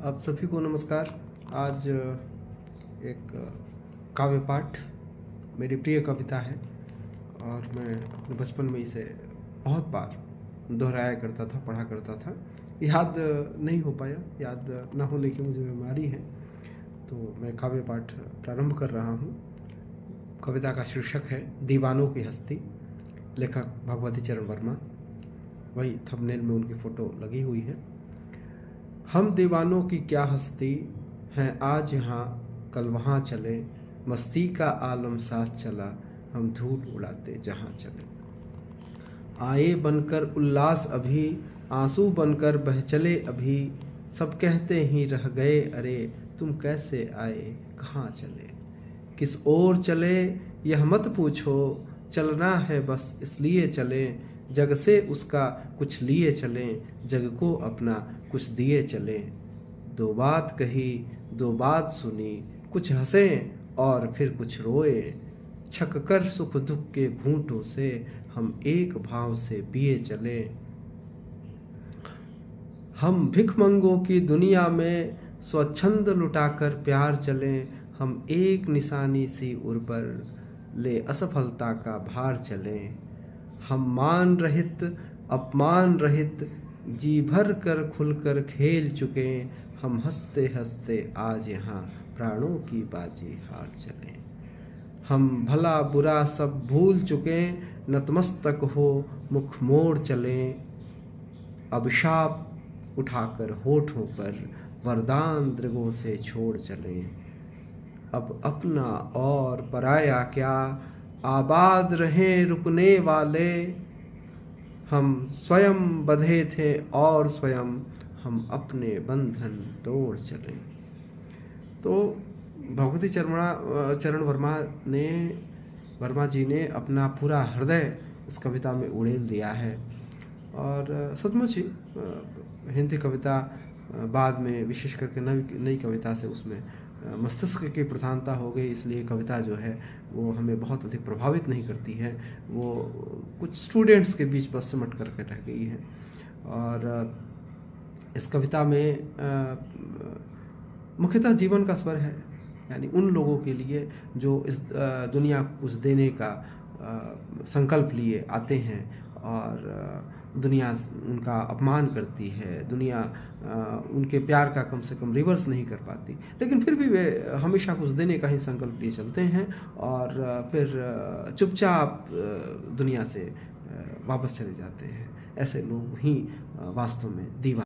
आप सभी को नमस्कार। आज एक काव्य पाठ मेरी प्रिय कविता है और मैं अपने बचपन में इसे बहुत बार दोहराया करता था, पढ़ा करता था। याद नहीं हो पाया, याद ना होने की मुझे बीमारी है, तो मैं काव्य पाठ प्रारंभ कर रहा हूँ। कविता का शीर्षक है दीवानों की हस्ती। लेखक भगवती चरण वर्मा। वही थंबनेल में उनकी फ़ोटो लगी हुई है। हम दीवानों की क्या हस्ती हैं, आज यहाँ कल वहाँ चले, मस्ती का आलम साथ चला, हम धूल उड़ाते जहाँ चले। आए बनकर उल्लास अभी, आंसू बनकर बह चले अभी, सब कहते ही रह गए अरे, तुम कैसे आए कहाँ चले। किस ओर चले यह मत पूछो, चलना है बस इसलिए चलें, जग से उसका कुछ लिए चलें, जग को अपना कुछ दिए चलें। दो बात कही दो बात सुनी, कुछ हंसें और फिर कुछ रोए, छक कर सुख दुख के घूंटों से हम एक भाव से पिए चले। हम भिखमंगों की दुनिया में स्वच्छंद लुटाकर प्यार चलें, हम एक निशानी सी उर पर ले असफलता का भार चलें। हम मान रहित अपमान रहित जी भर कर खुलकर खेल चुके, हम हंसते हंसते आज यहाँ प्राणों की बाजी हार चलें। हम भला बुरा सब भूल चुके, नतमस्तक हो मुख मोड़ चलें, अभिशाप उठाकर होठों पर वरदान दृगों से छोड़ चलें। अब अपना और पराया क्या, आबाद रहें रुकने वाले, हम स्वयं बंधे थे और स्वयं हम अपने बंधन तोड़ चले। तो भगवती चरण वर्मा जी ने अपना पूरा हृदय इस कविता में उड़ेल दिया है। और सचमुच ही हिंदी कविता बाद में विशेष करके नई कविता से उसमें मस्तिष्क की प्रधानता हो गई, इसलिए कविता जो है वो हमें बहुत अधिक प्रभावित नहीं करती है, वो कुछ स्टूडेंट्स के बीच बस सिमट करके रह गई है। और इस कविता में मुख्यतः जीवन का स्वर है, यानी उन लोगों के लिए जो इस दुनिया को कुछ देने का संकल्प लिए आते हैं और दुनिया उनका अपमान करती है, दुनिया उनके प्यार का कम से कम रिवर्स नहीं कर पाती, लेकिन फिर भी वे हमेशा कुछ देने का ही संकल्प लिए चलते हैं और फिर चुपचाप दुनिया से वापस चले जाते हैं। ऐसे लोग ही वास्तव में दीवाने